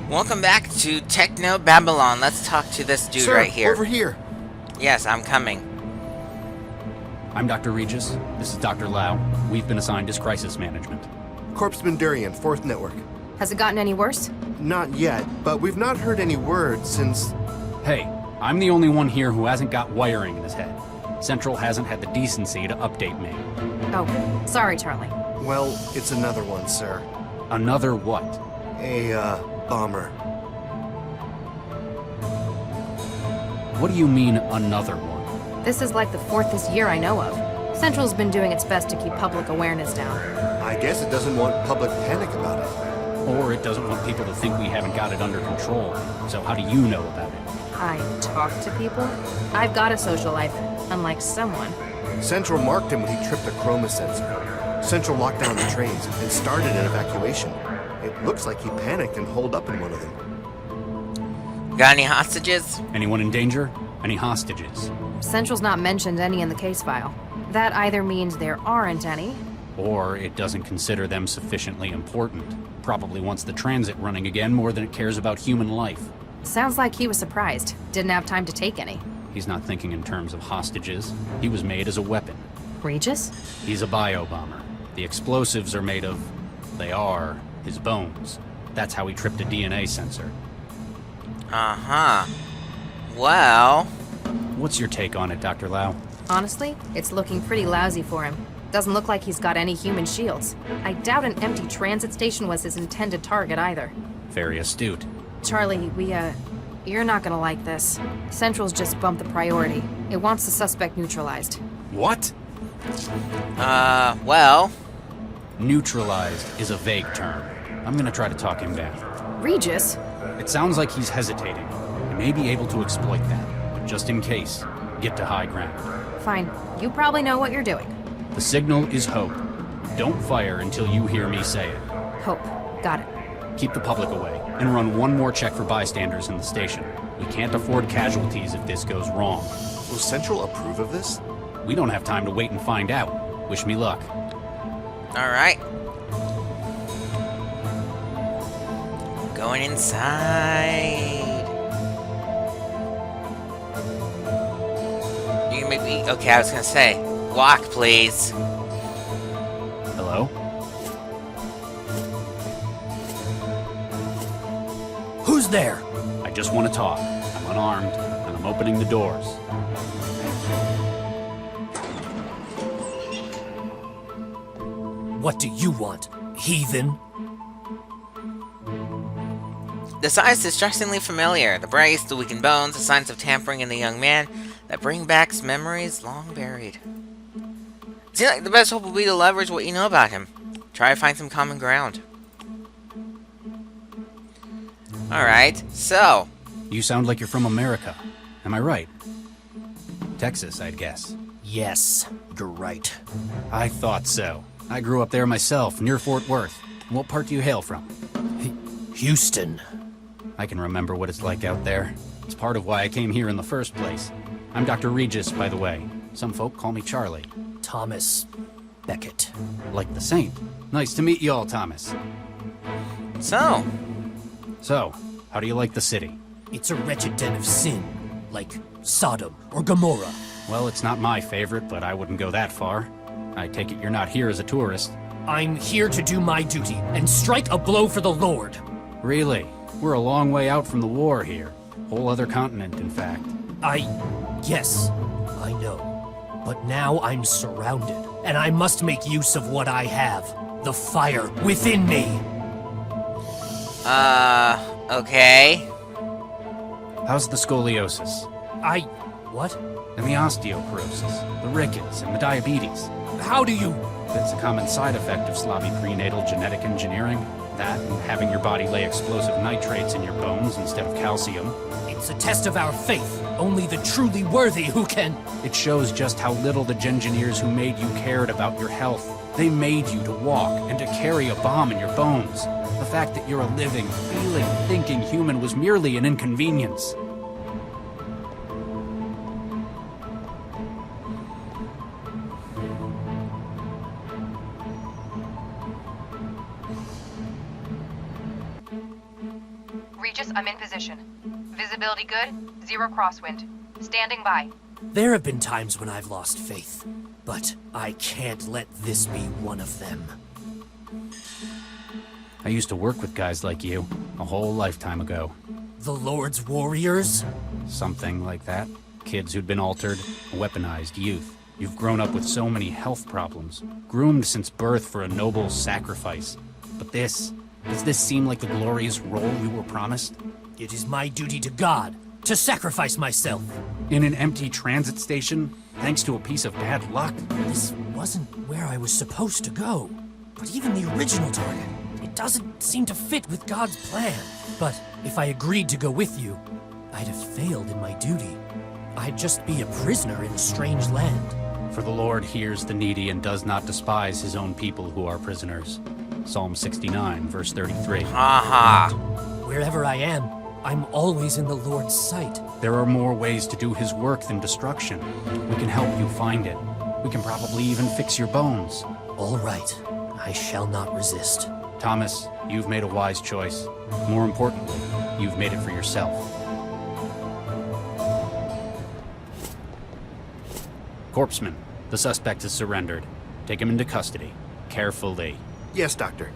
Welcome back to Technobabylon. Let's talk to this dude Sir, right here. over here. Yes, I'm coming. I'm Dr. Regis. This is Dr. Lau. We've been assigned as crisis management. Corpseman Durian, 4th Network. Has it gotten any worse? Not yet, but we've not heard any word since... Hey, I'm the only one here who hasn't got wiring in his head. Central hasn't had the decency to update me. Oh, sorry, Charlie. Well, it's another one, sir. Another what? A, bomber. What do you mean, another one? This is like the 4th this year I know of. Central's been doing its best to keep public awareness down. I guess it doesn't want public panic about it. Or it doesn't want people to think we haven't got it under control. So how do you know about it? I talk to people. I've got a social life, unlike someone. Central marked him when he tripped a chroma sensor. Central locked down the trains and started an evacuation. It looks like he panicked and holed up in one of them. Got any hostages? Anyone in danger? Any hostages? Central's not mentioned any in the case file. That either means there aren't any. Or it doesn't consider them sufficiently important. Probably wants the transit running again more than it cares about human life. Sounds like he was surprised. Didn't have time to take any. He's not thinking in terms of hostages. He was made as a weapon. Regis? He's a bio-bomber. The explosives are made of... they are his bones. That's how he tripped a DNA sensor. Uh-huh. Well... What's your take on it, Dr. Lau? Honestly, it's looking pretty lousy for him. Doesn't look like he's got any human shields. I doubt an empty transit station was his intended target either. Very astute. Charlie, you're not gonna like this. Central's just bumped the priority. It wants the suspect neutralized. What? Well... Neutralized is a vague term. I'm gonna try to talk him down. Regis? It sounds like he's hesitating. He may be able to exploit that, but just in case, get to high ground. Fine. You probably know what you're doing. The signal is hope. Don't fire until you hear me say it. Hope. Got it. Keep the public away, and run one more check for bystanders in the station. We can't afford casualties if this goes wrong. Will Central approve of this? We don't have time to wait and find out. Wish me luck. Alright. Going inside. You can maybe... Okay, I was gonna say, walk, please. Hello? Who's there? I just want to talk. I'm unarmed, and I'm opening the doors. What do you want, heathen? The size distressingly familiar. The brace, the weakened bones, the signs of tampering in the young man that bring back memories long buried. Seems like the best hope will be to leverage what you know about him. Try to find some common ground. Alright, so... You sound like you're from America. Am I right? Texas, I'd guess. Yes, you're right. I thought so. I grew up there myself, near Fort Worth. What part do you hail from? Houston. I can remember what it's like out there. It's part of why I came here in the first place. I'm Dr. Regis, by the way. Some folk call me Charlie. Thomas Beckett. Like the saint. Nice to meet you all, Thomas. So, how do you like the city? It's a wretched den of sin, like Sodom or Gomorrah. Well, it's not my favorite, but I wouldn't go that far. I take it you're not here as a tourist. I'm here to do my duty and strike a blow for the Lord. Really? We're a long way out from the war here. Whole other continent, in fact. Yes, I know. But now I'm surrounded, and I must make use of what I have. The fire within me. okay. How's the scoliosis? What? And the osteoporosis, the rickets, and the diabetes. How do you... That's a common side effect of sloppy prenatal genetic engineering. That, and having your body lay explosive nitrates in your bones instead of calcium. It's a test of our faith. Only the truly worthy who can... It shows just how little the engineers who made you cared about your health. They made you to walk and to carry a bomb in your bones. The fact that you're a living, feeling, thinking human was merely an inconvenience. Regis, I'm in position. Visibility good, 0 crosswind. Standing by. There have been times when I've lost faith, but I can't let this be one of them. I used to work with guys like you a whole lifetime ago. The Lord's warriors? Something like that. Kids who'd been altered, weaponized youth. You've grown up with so many health problems, groomed since birth for a noble sacrifice. But does this seem like the glorious role we were promised? It is my duty to God to sacrifice myself. In an empty transit station, thanks to a piece of bad luck? This wasn't where I was supposed to go. But even the original target, it doesn't seem to fit with God's plan. But if I agreed to go with you, I'd have failed in my duty. I'd just be a prisoner in a strange land. For the Lord hears the needy and does not despise his own people who are prisoners. Psalm 69, verse 33. Haha. Wherever I am, I'm always in the Lord's sight. There are more ways to do his work than destruction. We can help you find it. We can probably even fix your bones. All right, I shall not resist. Thomas, you've made a wise choice. More importantly, you've made it for yourself. Corpseman, the suspect has surrendered. Take him into custody. Carefully. Yes, Doctor.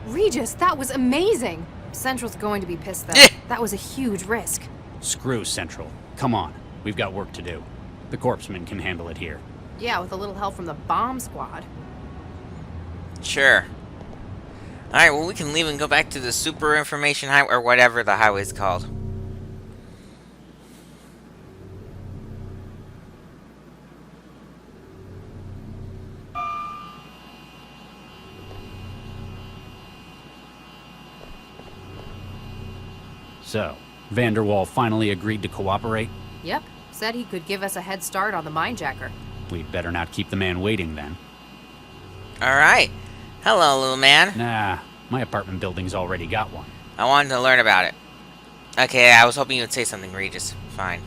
Regis, that was amazing! Central's going to be pissed though. Yeah. That was a huge risk. Screw Central. Come on, we've got work to do. The Corpseman can handle it here. Yeah, with a little help from the bomb squad. Sure. Alright, well, we can leave and go back to the super information highway, or whatever the highway's called. So, Vanderwall finally agreed to cooperate? Yep, said he could give us a head start on the minejacker. We'd better not keep the man waiting then. Alright. Hello, little man. Nah, my apartment building's already got one. I wanted to learn about it. Okay, I was hoping you would say something, Regis. Fine.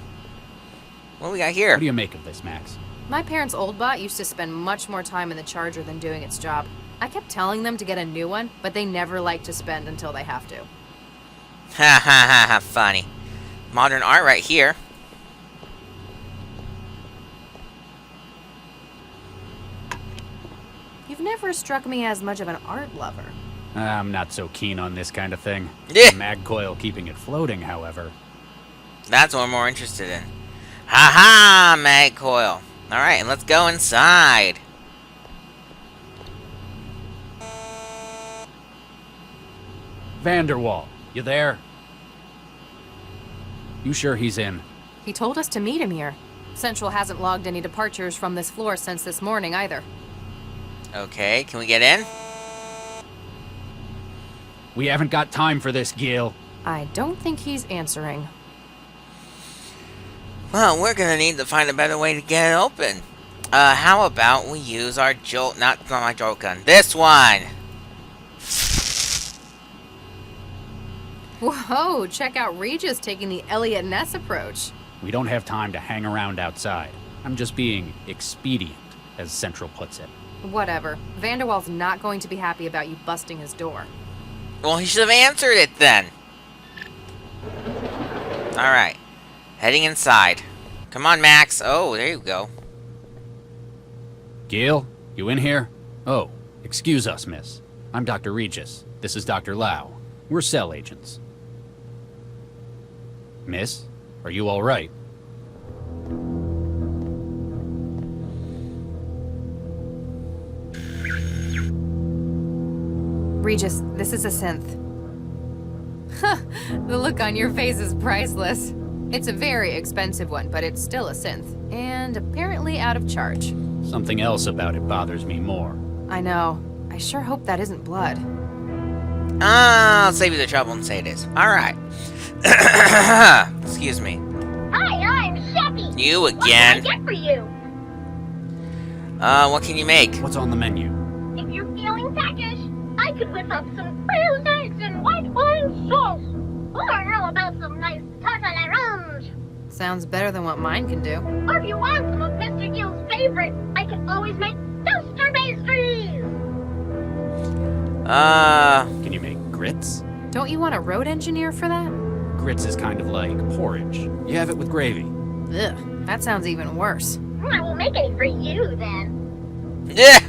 What do we got here? What do you make of this, Max? My parents' old bot used to spend much more time in the Charger than doing its job. I kept telling them to get a new one, but they never like to spend until they have to. Ha ha ha ha, funny. Modern art right here. You've never struck me as much of an art lover. I'm not so keen on this kind of thing. Yeah. The mag coil keeping it floating, however. That's what I'm more interested in. Ha ha, mag coil. Alright, and let's go inside. Vanderwall, you there? You sure he's in? He told us to meet him here. Central hasn't logged any departures from this floor since this morning either. Okay, can we get in? We haven't got time for this, Gil. I don't think he's answering. Well, we're gonna need to find a better way to get it open. How about we use our not my jolt gun, this one! Whoa, check out Regis taking the Elliot Ness approach. We don't have time to hang around outside. I'm just being expedient, as Central puts it. Whatever. Vanderwall's not going to be happy about you busting his door. Well, he should have answered it then. Alright. Heading inside. Come on, Max. Oh, there you go. Gil, you in here? Oh, excuse us, miss. I'm Dr. Regis. This is Dr. Lau. We're cell agents. Miss, are you all right? Regis, this is a synth. The look on your face is priceless. It's a very expensive one, but it's still a synth. And apparently out of charge. Something else about it bothers me more. I know. I sure hope that isn't blood. I'll save you the trouble and say it is. Alright. Excuse me. Hi, I'm Sheppy. You What again. can I get for you? What can you make? What's on the menu? If you're feeling peckish, I could whip up some grilled eggs and white wine sauce. Or how about some nice tartalettes? Sounds better than what mine can do. Or if you want some of Mr. Gill's favorite, I can always make toaster pastries. Can you make grits? Don't you want a road engineer for that? Grits is kind of like porridge. You have it with gravy. Ugh, that sounds even worse. I will make it for you then. Yeah.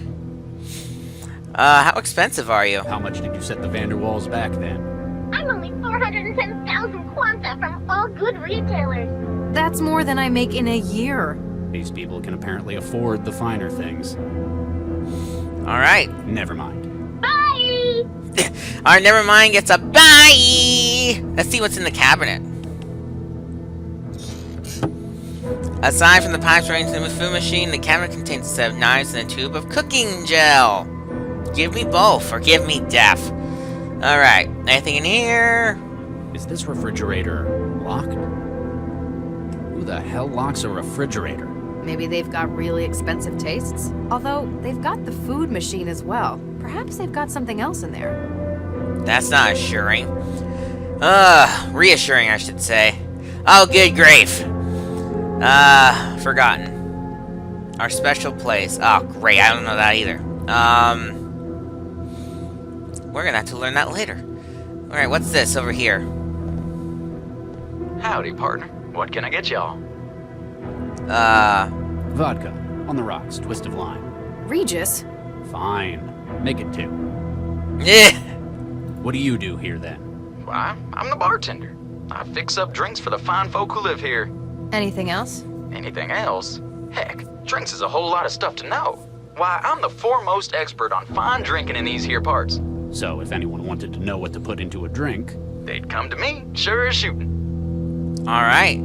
How expensive are you? How much did you set the Vanderwalls back then? I'm only 410,000 quanta from all good retailers. That's more than I make in a year. These people can apparently afford the finer things. Alright. Never mind. Bye! Alright, never mind, gets a bye! Let's see what's in the cabinet. Aside from the pipes running to the food machine, the cabinet contains a set of knives and a tube of cooking gel. Give me both, or give me death. Alright, anything in here? Is this refrigerator locked? Who the hell locks a refrigerator? Maybe they've got really expensive tastes. Although, they've got the food machine as well. Perhaps they've got something else in there. That's not assuring. Reassuring, I should say. Oh, good grief. Forgotten. Our special place. Oh, great, I don't know that either. We're gonna have to learn that later. Alright, what's this over here? Howdy, partner. What can I get y'all? Vodka. On the rocks. Twist of lime. Regis? Fine. Make it 2. Yeah. What do you do here then? Why, I'm the bartender. I fix up drinks for the fine folk who live here. Anything else? Anything else? Heck, drinks is a whole lot of stuff to know. Why, I'm the foremost expert on fine drinking in these here parts. So, if anyone wanted to know what to put into a drink, They'd come to me, sure as shooting. Alright.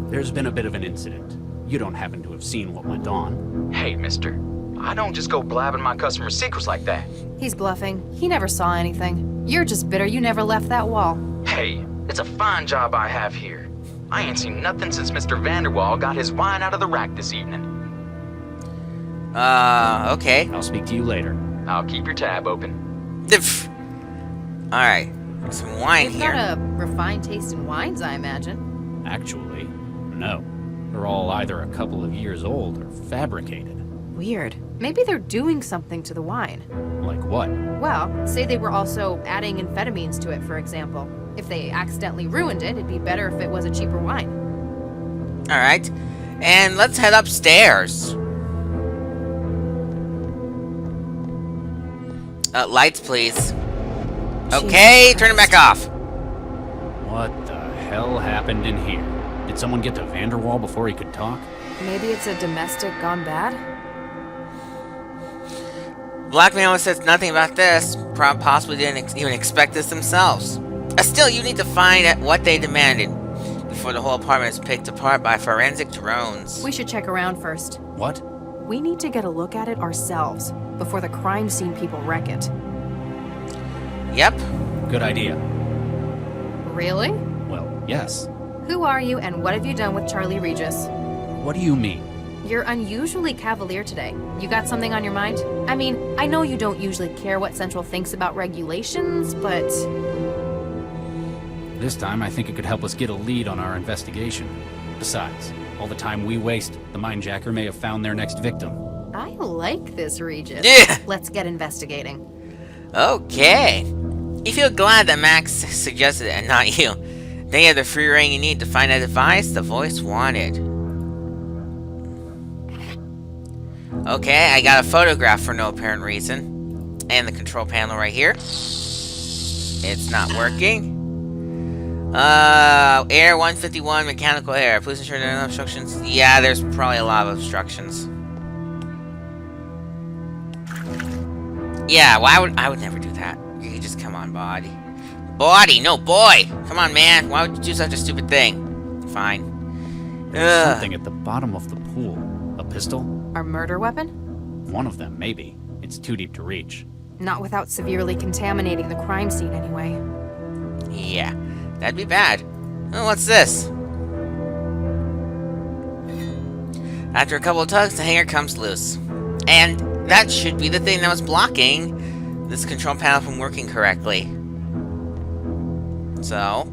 there's been a bit of an incident. You don't happen to have seen what went on. Hey, mister, I don't just go blabbing my customers' secrets like that. He's bluffing. He never saw anything. You're just bitter you never left that wall. Hey, it's a fine job I have here. I ain't seen nothing since Mr. Vanderwall got his wine out of the rack this evening. Okay. I'll speak to you later. I'll keep your tab open. Alright. Some wine You've here. got a refined taste in wines, I imagine. Actually, no. They're all either a couple of years old or fabricated. Weird. Maybe they're doing something to the wine. Like what? Well, say they were also adding amphetamines to it, for example. If they accidentally ruined it, it'd be better if it was a cheaper wine. Alright. And let's head upstairs. Lights, please. Okay, turn it back off. What the hell happened in here? Did someone get to Vanderwall before he could talk? Maybe it's a domestic gone bad? Blackmail says nothing about this. Possibly didn't even expect this themselves. Still, you need to find out what they demanded before the whole apartment is picked apart by forensic drones. We should check around first. What? We need to get a look at it ourselves before the crime scene people wreck it. Yep. Good idea. Really? Well, yes. Who are you and what have you done with Charlie Regis? What do you mean? You're unusually cavalier today. You got something on your mind? I mean, I know you don't usually care what Central thinks about regulations, but... This time, I think it could help us get a lead on our investigation. Besides, all the time we waste, the mindjacker may have found their next victim. I like this, Regis. Yeah. Let's get investigating. Okay. You feel glad that Max suggested it and not you. Then you have the free reign you need to find a device the voice wanted. Okay, I got a photograph for no apparent reason. And the control panel right here. It's not working. Air 151, mechanical error. Please ensure there are no obstructions. Yeah, there's probably a lot of obstructions. Yeah, I would never do that. You just come on, body. Body, no boy! Come on, man. Why would you do such a stupid thing? Fine. There's something at the bottom of the pool. A pistol? Our murder weapon? One of them, maybe. It's too deep to reach. Not without severely contaminating the crime scene anyway. Yeah, that'd be bad. Oh, what's this? After a couple of tugs, the hanger comes loose. And that should be the thing that was blocking this control panel from working correctly. So...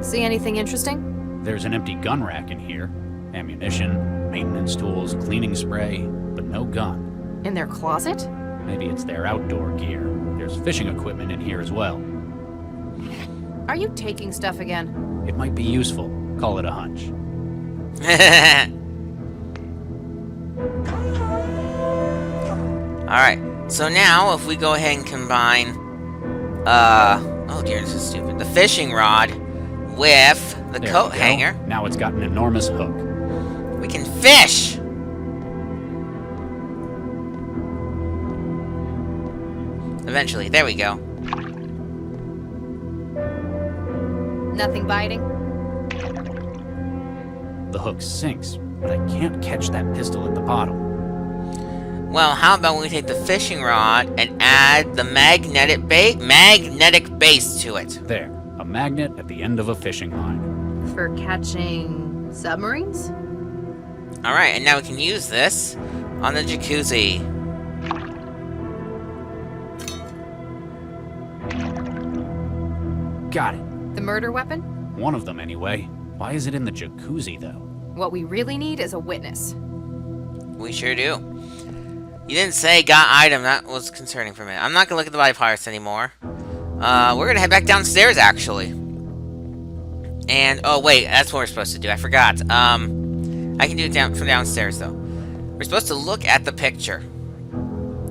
See anything interesting? There's an empty gun rack in here. Ammunition, Maintenance tools, cleaning spray, but no gun. In their closet? Maybe it's their outdoor gear. There's fishing equipment in here as well. Are you taking stuff again? It might be useful. Call it a hunch. Alright, so now if we go ahead and combine, oh dear, this is stupid. The fishing rod with the There coat we go. hanger, Now it's got an enormous hook. we can fish! Eventually, there we go. Nothing biting? The hook sinks, but I can't catch that pistol at the bottom. Well, how about we take the fishing rod and add the magnetic base to it? There, a magnet at the end of a fishing line. For catching submarines? Alright, and now we can use this on the jacuzzi. Got it. The murder weapon? One of them, anyway. Why is it in the jacuzzi, though? What we really need is a witness. We sure do. You didn't say got item, that was concerning for me. I'm not gonna look at the body parts anymore. We're gonna head back downstairs, actually. And, oh wait, that's what we're supposed to do, I forgot. I can do it from downstairs, though. We're supposed to look at the picture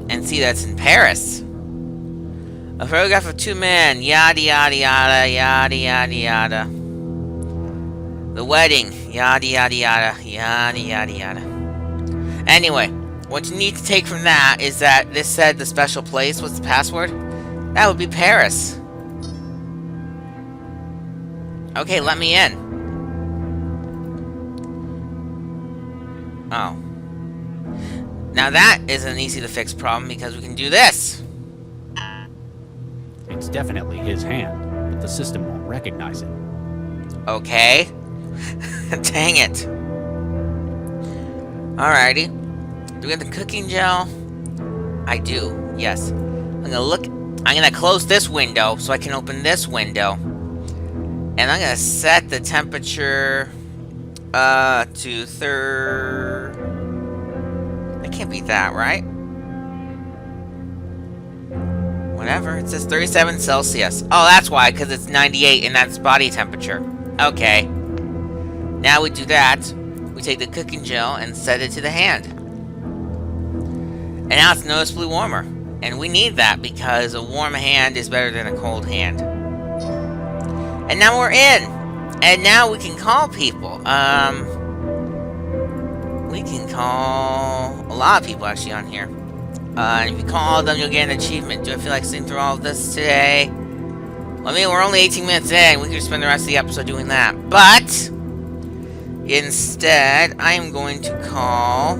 and see that it's in Paris. A photograph of two men, yada yada yada, yada yada yada. The wedding, yada yada yada, yada yada yada. Anyway, what you need to take from that is that this said the special place was the password. That would be Paris. Okay, let me in. Oh. Now that is an easy to fix problem because we can do this. It's definitely his hand, but the system won't recognize it. Okay. Dang it. Alrighty. Do we have the cooking gel? I do, yes. I'm gonna close this window so I can open this window. And I'm gonna set the temperature to third. It can't be that, right? Whatever, it says 37 Celsius. Oh, that's why, because it's 98 and that's body temperature. Okay. Now we do that. We take the cooking gel and set it to the hand. And now it's noticeably warmer. And we need that because a warm hand is better than a cold hand. And now we're in. And now we can call people. We can call a lot of people actually on here. And if you call all of them, you'll get an achievement. Do I feel like sitting through all of this today? Well, I mean, we're only 18 minutes in. We could spend the rest of the episode doing that. But instead, I am going to call...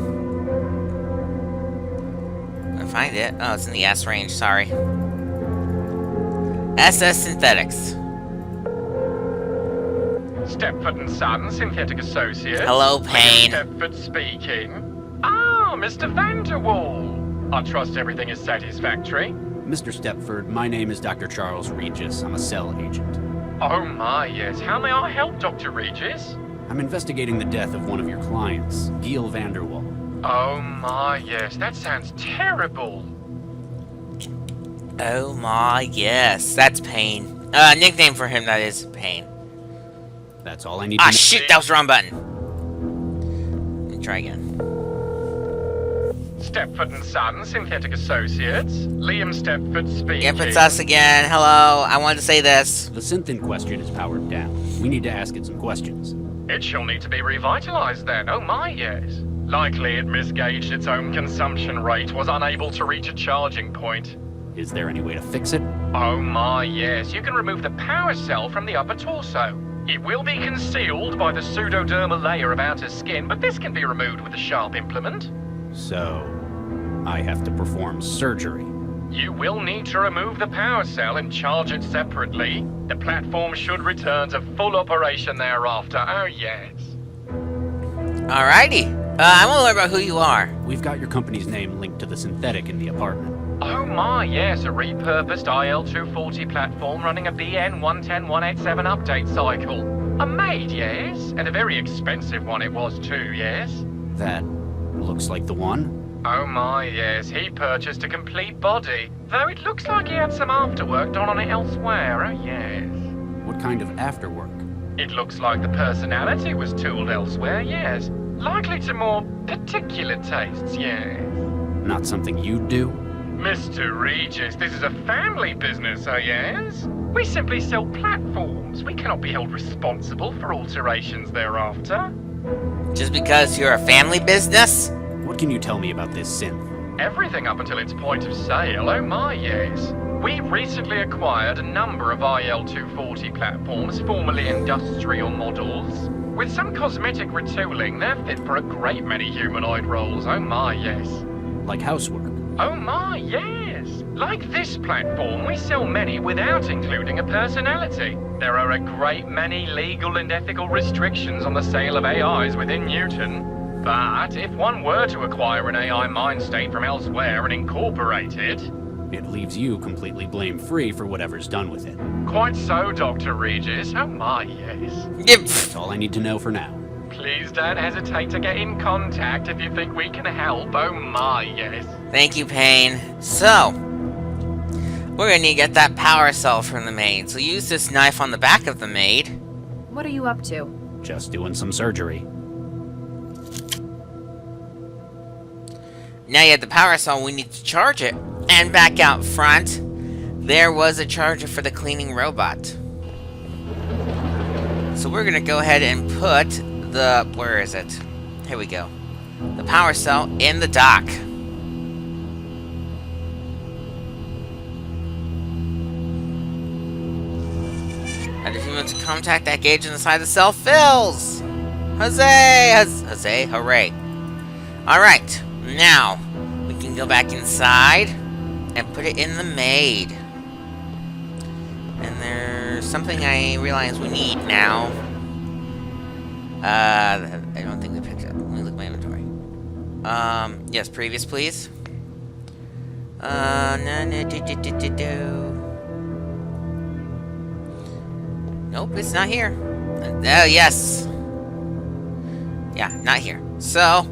I find it. Oh, it's in the S range. Sorry. SS Synthetics. Stepford and Son, Synthetic Associates. Hello, Payne. Stepford speaking. Ah, Mr. Vanderwall. I trust everything is satisfactory. Mr. Stepford, my name is Dr. Charles Regis. I'm a cell agent. Oh my, yes. How may I help, Dr. Regis? I'm investigating the death of one of your clients, Gil Vanderwall. Oh my, yes. That sounds terrible. Oh my, yes. That's Payne. Nickname for him, that is Payne. That's all I need to Ah, know. shit, that was the wrong button. Let me try again. Stepford and Son, Synthetic Associates. Liam Stepford speaking. Yep, it's us again. Hello, I wanted to say this. The synth in question is powered down. We need to ask it some questions. It shall need to be revitalized then. Oh my, yes. Likely it misgauged its own consumption rate, was unable to reach a charging point. Is there any way to fix it? Oh my, yes. You can remove the power cell from the upper torso. It will be concealed by the pseudodermal layer of outer skin, but this can be removed with a sharp implement. So, I have to perform surgery. You will need to remove the power cell and charge it separately. The platform should return to full operation thereafter. Oh yes. Alrighty. I want to learn about who you are. We've got your company's name linked to the synthetic in the apartment. Oh my, yes, a repurposed IL-240 platform running a BN-110187 update cycle. A maid, yes, and a very expensive one it was too, yes. That looks like the one. Oh my, yes, he purchased a complete body. Though it looks like he had some afterwork done on it elsewhere, oh yes. What kind of afterwork? It looks like the personality was tooled elsewhere, yes. Likely to more particular tastes, yes. Not something you'd do? Mr. Regis, this is a family business, oh yes? We simply sell platforms. We cannot be held responsible for alterations thereafter. Just because you're a family business? What can you tell me about this synth? Everything up until its point of sale, oh my yes. We recently acquired a number of IL-240 platforms, formerly industrial models. With some cosmetic retooling, they're fit for a great many humanoid roles, oh my yes. Like housework? Oh my, yes! Like this platform, we sell many without including a personality. There are a great many legal and ethical restrictions on the sale of AIs within Newton. But if one were to acquire an AI mind state from elsewhere and incorporate it... It leaves you completely blame-free for whatever's done with it. Quite so, Dr. Regis. Oh my, yes. That's all I need to know for now. Please don't hesitate to get in contact if you think we can help. Oh my, yes. Thank you, Payne. So, we're gonna need to get that power cell from the maid. So use this knife on the back of the maid. What are you up to? Just doing some surgery. Now you have the power cell, we need to charge it. And back out front, there was a charger for the cleaning robot. So we're gonna go ahead and put the... where is it? Here we go. The power cell in the dock. After a few minutes of contact, that gauge on the side of the cell fills! Huzzay! Hooray. Alright, now we can go back inside and put it in the maid. And there's something I realize we need now. I don't think we picked it up. Let me look at my inventory. Yes, previous, please. Nope, it's not here. Oh, yes. Yeah, not here. So,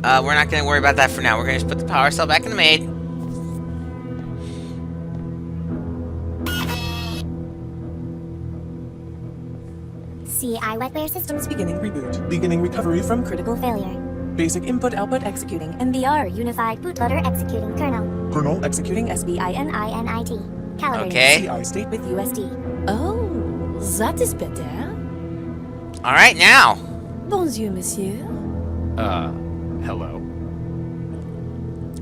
we're not going to worry about that for now. We're going to just put the power cell back in the maid. CI wetware systems Beginning reboot. Beginning recovery from critical failure. basic input-output executing. MBR unified bootloader executing kernel. Kernel executing SBININIT. Calibrating Okay. CI state with USD. Oh, that is better. Alright, now. Bonjour, monsieur. Hello.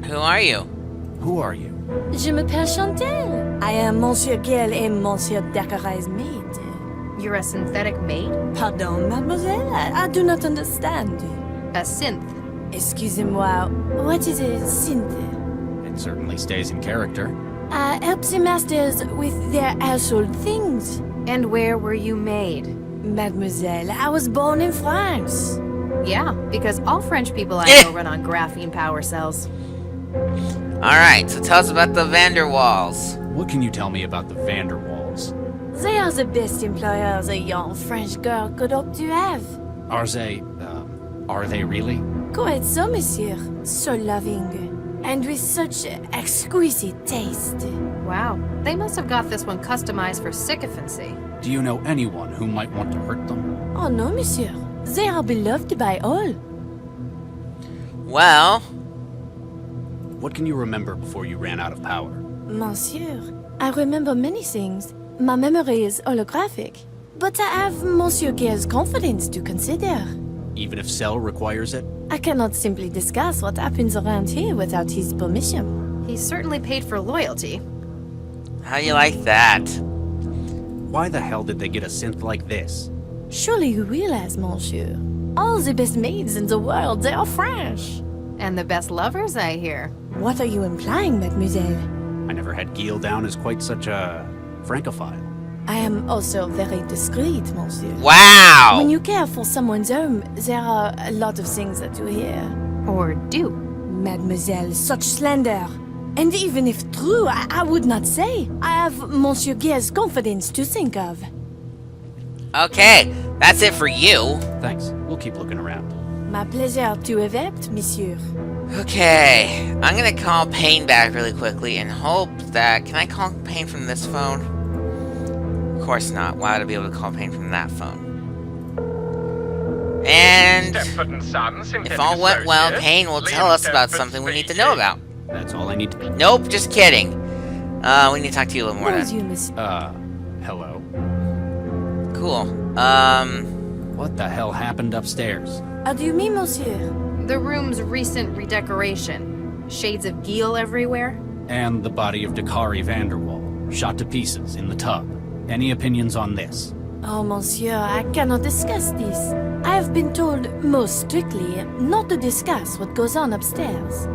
Who are you? Who are you? Je m'appelle Chantal. I am Monsieur Gale et Monsieur Dacqueray's maid. You're a synthetic maid? Pardon, mademoiselle? I do not understand. A synth. Excusez-moi, what is a synth? It certainly stays in character. I help the masters with their household things. And where were you made? Mademoiselle, I was born in France. Yeah, because all French people I know run on graphene power cells. Alright, so tell us about the Vanderwalls. What can you tell me about the Vanderwalls? They are the best employers a young French girl could hope to have. Are they really? Quite so, monsieur. So loving. And with such exquisite taste. Wow, they must have got this one customized for sycophancy. Do you know anyone who might want to hurt them? Oh no, monsieur. They are beloved by all. Well, What can you remember before you ran out of power? Monsieur, I remember many things. My memory is holographic. But I have Monsieur Gale's confidence to consider. Even if Cell requires it? I cannot simply discuss what happens around here without his permission. He's certainly paid for loyalty. how you like that? Why the hell did they get a synth like this? Surely you realize, monsieur. All the best maids in the world, they are French. And the best lovers, I hear. What are you implying, mademoiselle? I never had Gil down as quite such a francophile. I am also very discreet, monsieur. Wow! When you care for someone's home, there are a lot of things that you hear. Or do. Mademoiselle, such slander. And even if true, I would not say. I have Monsieur Gale's confidence to think of. Okay, that's it for you. Thanks. We'll keep looking around. My pleasure to evapt, monsieur. Okay, I'm gonna call Payne back really quickly and hope that... Can I call Payne from this phone? Of course not. Why would I be able to call Payne from that phone? And... Stepford and Son, Synthetic if all went well, Associates, Payne will Liam tell us about Stepford something we need to speaking. know about. That's all I need to... Nope, just kidding. We need to talk to you a little more then. Bonjour, monsieur. Hello? Cool. What the hell happened upstairs? Adieu, me, monsieur. The room's recent redecoration. Shades of Geel everywhere. And the body of Dakari Vanderwall, shot to pieces in the tub. Any opinions on this? Oh, monsieur, I cannot discuss this. I have been told, most strictly, not to discuss what goes on upstairs.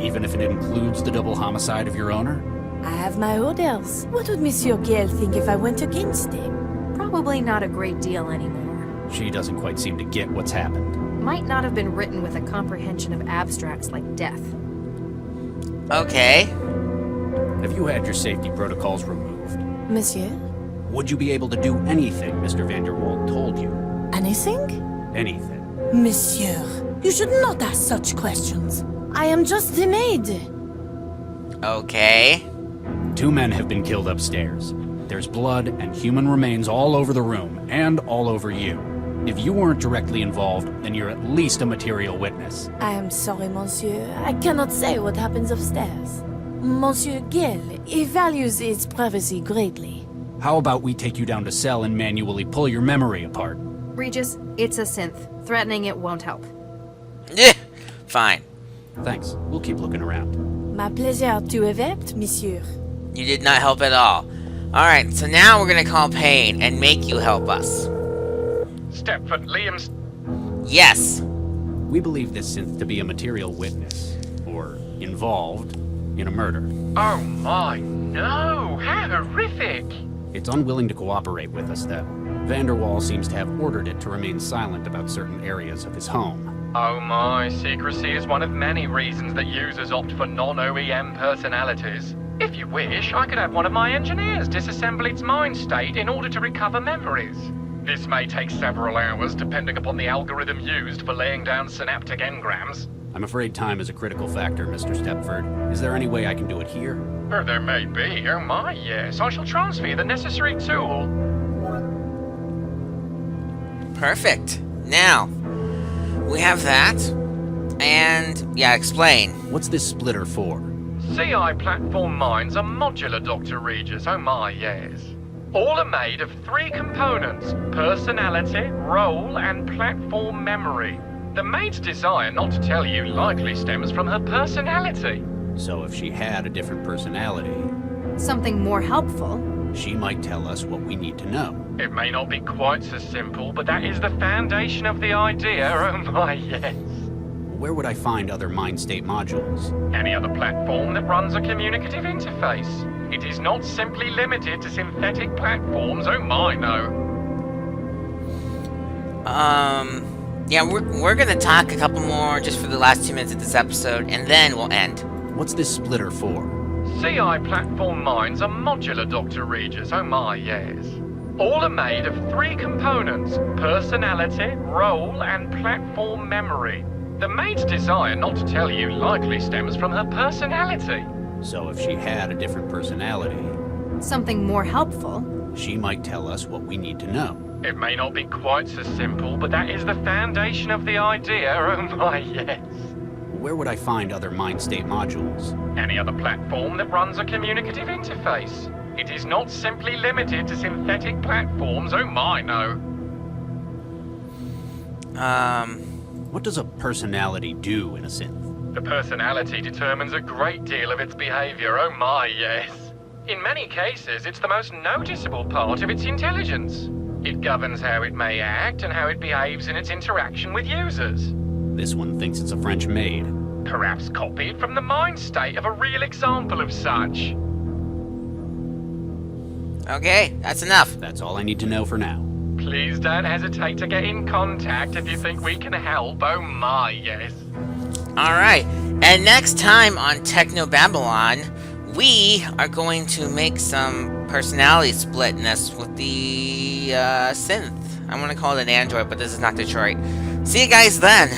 Even if it includes the double homicide of your owner? I have my orders. What would Monsieur Gale think if I went against him? Probably not a great deal anymore. She doesn't quite seem to get what's happened. Might not have been written with a comprehension of abstracts like death. Okay. Have you had your safety protocols removed? Monsieur? Would you be able to do anything Mr. Vanderwall told you? Anything? Anything. Monsieur, you should not ask such questions. I am just the maid. Okay. 2 men have been killed upstairs. There's blood and human remains all over the room, and all over you. If you weren't directly involved, then you're at least a material witness. I am sorry, monsieur. I cannot say what happens upstairs. Monsieur Gale, he values his privacy greatly. How about we take you down to cell and manually pull your memory apart? Regis, it's a synth. Threatening it won't help. Yeah. Fine. Thanks. We'll keep looking around. My pleasure to evapt, monsieur. You did not help at all. Alright, so now we're gonna call Payne and make you help us. Stepford, Liam's... Yes. We believe this synth to be a material witness, or involved, in a murder. Oh my, no! How horrific! It's unwilling to cooperate with us, though. Vanderwall seems to have ordered it to remain silent about certain areas of his home. Oh my, secrecy is one of many reasons that users opt for non-OEM personalities. If you wish, I could have one of my engineers disassemble its mind state in order to recover memories. This may take several hours, depending upon the algorithm used for laying down synaptic engrams. I'm afraid time is a critical factor, Mr. Stepford. Is there any way I can do it here? Or there may be. Oh my, yes. I shall transfer you the necessary tool. Perfect. Now, we have that. And, yeah, explain. What's this splitter for? CI platform minds are modular, Dr. Regis. Oh my, yes. All are made of 3 components: personality, role, and platform memory. The maid's desire not to tell you likely stems from her personality. So if she had a different personality, Something more helpful. she might tell us what we need to know. It may not be quite so simple, but that is the foundation of the idea. Oh my, yes. Where would I find other mind state modules? Any other platform that runs a communicative interface. It is not simply limited to synthetic platforms. Oh my, no. Yeah, we're gonna talk a couple more just for the last 2 minutes of this episode, and then we'll end. What's this splitter for? CI platform minds are modular, Dr. Regis. Oh my, yes. All are made of 3 components: personality, role, and platform memory. The maid's desire not to tell you likely stems from her personality. So if she had a different personality, Something more helpful. she might tell us what we need to know. It may not be quite so simple, but that is the foundation of the idea. Oh my, yes. Where would I find other mind state modules? Any other platform that runs a communicative interface. It is not simply limited to synthetic platforms. Oh my, no. What does a personality do in a synth? The personality determines a great deal of its behavior. Oh my, yes. In many cases, it's the most noticeable part of its intelligence. It governs how it may act and how it behaves in its interaction with users. This one thinks it's a French maid. Perhaps copied from the mind state of a real example of such. Okay, that's enough. That's all I need to know for now. Please don't hesitate to get in contact if you think we can help. Oh my, yes. Alright, and next time on Technobabylon, we are going to make some personality splitness with the synth. I'm gonna call it an android, but this is not Detroit. See you guys then.